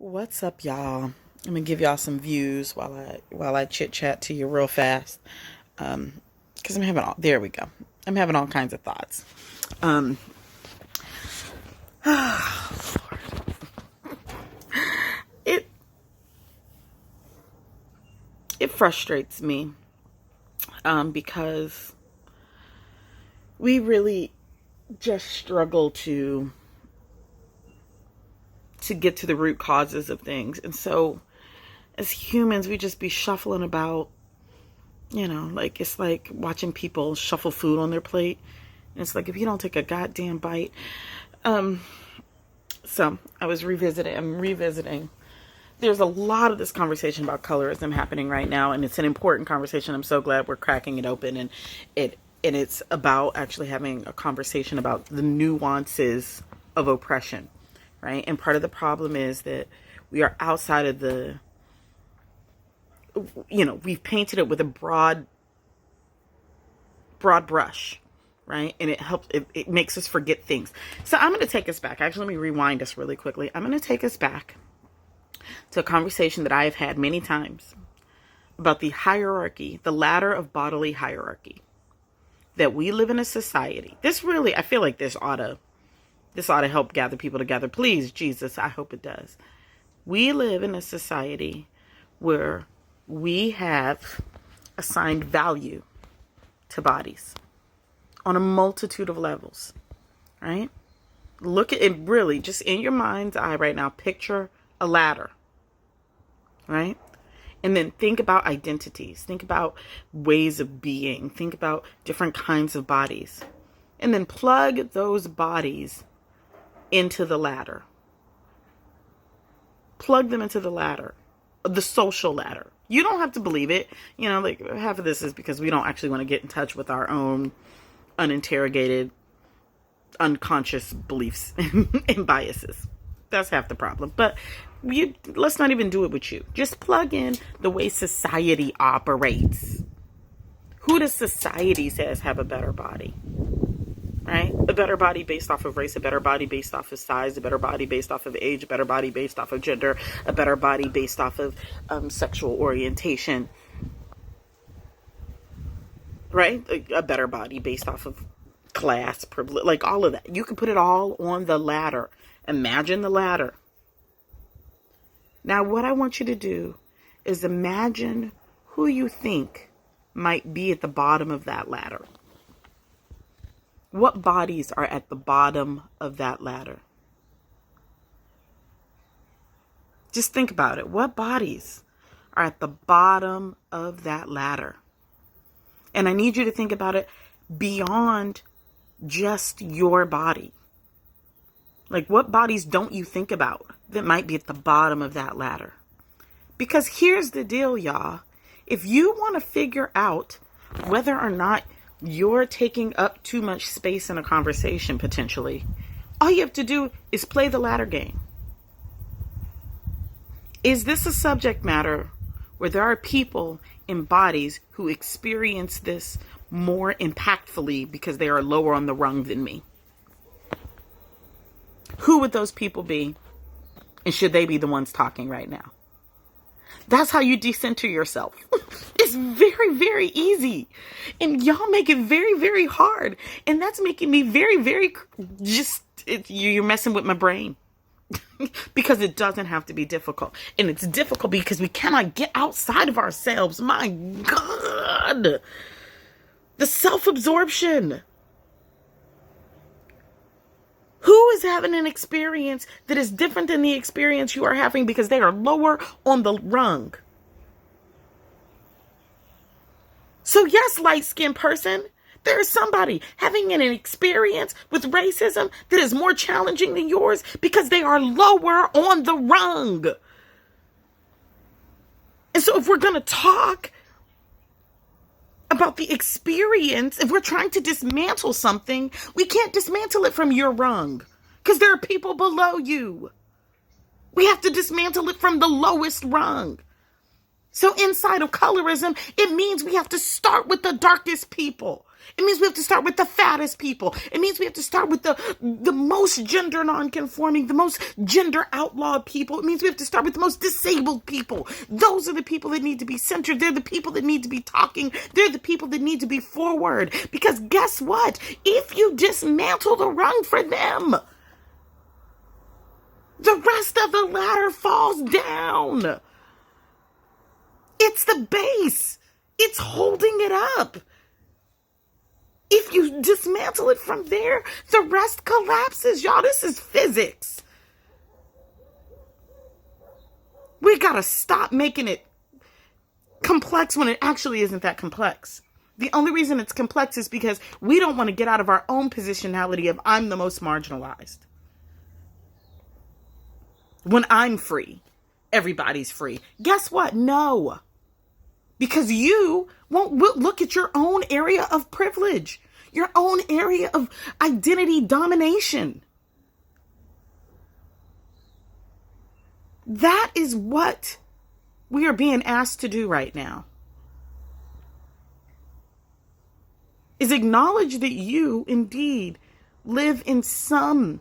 What's up, y'all? I'm gonna give y'all some views while I chit chat to you real fast. Because there we go. I'm having all kinds of thoughts. Um, it it frustrates me because we really just struggle to get to the root causes of things, and so as humans, we just be shuffling about. Like it's like watching people shuffle food on their plate. And it's like if you don't take a goddamn bite. Um, so I'm revisiting. There's a lot of this conversation about colorism happening right now, and it's an important conversation. I'm so glad we're cracking it open, and it's about actually having a conversation about the nuances of oppression, right? And part of the problem is that we are outside of we've painted it with a broad brush, right? And it makes us forget things. So I'm going to take us back. Actually, let me rewind us really quickly. I'm going to take us back to a conversation that I have had many times about the hierarchy, the ladder of bodily hierarchy, that we live in a society. I feel like this ought to help gather people together. Please, Jesus, I hope it does. We live in a society where we have assigned value to bodies on a multitude of levels, right? Look at it really, just in your mind's eye right now, picture a ladder, right? And then think about identities, think about ways of being, think about different kinds of bodies, and then plug those bodies into the ladder. Plug them into the ladder, the social ladder. You don't have to believe it. Like half of this is because we don't actually want to get in touch with our own uninterrogated, unconscious beliefs and biases. That's half the problem. But let's not even do it with you. Just plug in the way society operates. Who does society says have a better body? Right? A better body based off of race, a better body based off of size, a better body based off of age, a better body based off of gender, a better body based off of sexual orientation, right? A better body based off of class, privilege, like all of that. You can put it all on the ladder. Imagine the ladder. Now, what I want you to do is imagine who you think might be at the bottom of that ladder. What bodies are at the bottom of that ladder? Just think about it. What bodies are at the bottom of that ladder? And I need you to think about it beyond just your body. Like, what bodies don't you think about that might be at the bottom of that ladder? Because here's the deal, y'all. If you want to figure out whether or not you're taking up too much space in a conversation, potentially, all you have to do is play the ladder game. Is this a subject matter where there are people in bodies who experience this more impactfully because they are lower on the rung than me? Who would those people be? And should they be the ones talking right now? That's how you decenter yourself. It's very, very easy. And y'all make it very, very hard. And that's making me very, very you're messing with my brain. Because it doesn't have to be difficult. And it's difficult because we cannot get outside of ourselves. My God. The self-absorption. Who is having an experience that is different than the experience you are having because they are lower on the rung? So yes, light-skinned person, there is somebody having an experience with racism that is more challenging than yours because they are lower on the rung. And so if we're going to talk about the experience, if we're trying to dismantle something, we can't dismantle it from your rung because there are people below you. We have to dismantle it from the lowest rung. So inside of colorism, it means we have to start with the darkest people. It means we have to start with the fattest people. It means we have to start with the most gender non-conforming, the most gender outlawed people. It means we have to start with the most disabled people. Those are the people that need to be centered. They're the people that need to be talking. They're the people that need to be forward. Because guess what? If you dismantle the rung for them, the rest of the ladder falls down. It's the base. It's holding it up. If you dismantle it from there, the rest collapses. Y'all, this is physics. We gotta stop making it complex when it actually isn't that complex. The only reason it's complex is because we don't want to get out of our own positionality of I'm the most marginalized. When I'm free, everybody's free. Guess what? No. Because you won't look at your own area of privilege, your own area of identity domination. That is what we are being asked to do right now. Is acknowledge that you indeed live in some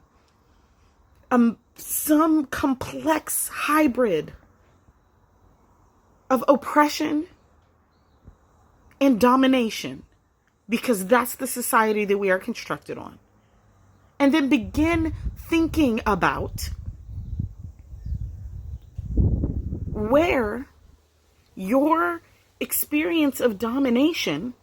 complex hybrid of oppression and domination, because that's the society that we are constructed on. And then begin thinking about where your experience of domination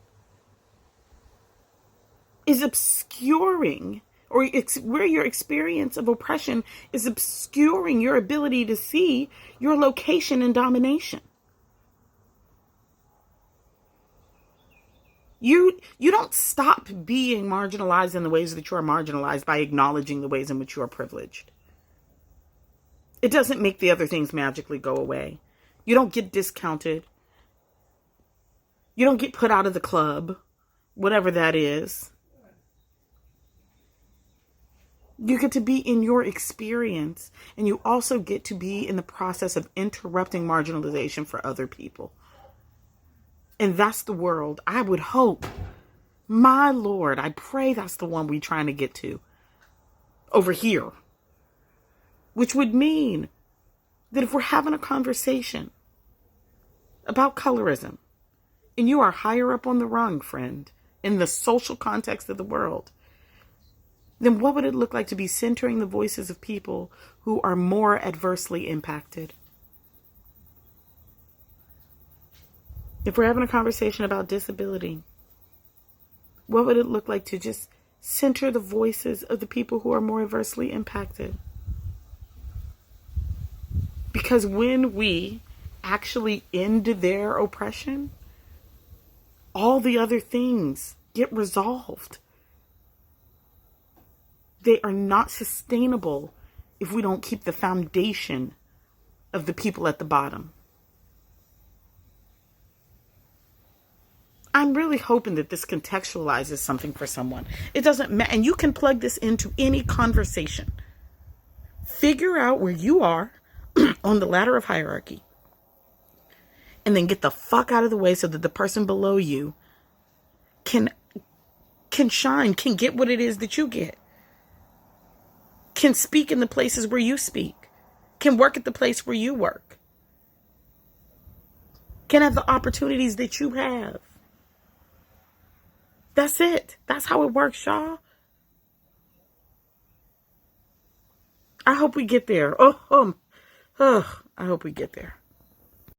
is obscuring, or where your experience of oppression is obscuring your ability to see your location in domination. You don't stop being marginalized in the ways that you are marginalized by acknowledging the ways in which you are privileged. It doesn't make the other things magically go away. You don't get discounted. You don't get put out of the club, whatever that is. You get to be in your experience, and you also get to be in the process of interrupting marginalization for other people. And that's the world I would hope, my Lord, I pray that's the one we're trying to get to over here. Which would mean that if we're having a conversation about colorism, and you are higher up on the rung, friend, in the social context of the world, then what would it look like to be centering the voices of people who are more adversely impacted? If we're having a conversation about disability, what would it look like to just center the voices of the people who are more adversely impacted? Because when we actually end their oppression, all the other things get resolved. They are not sustainable if we don't keep the foundation of the people at the bottom. I'm really hoping that this contextualizes something for someone. It doesn't matter. And you can plug this into any conversation. Figure out where you are on the ladder of hierarchy. And then get the fuck out of the way so that the person below you can shine, can get what it is that you get. Can speak in the places where you speak. Can work at the place where you work. Can have the opportunities that you have. That's it. That's how it works, y'all. I hope we get there. I hope we get there.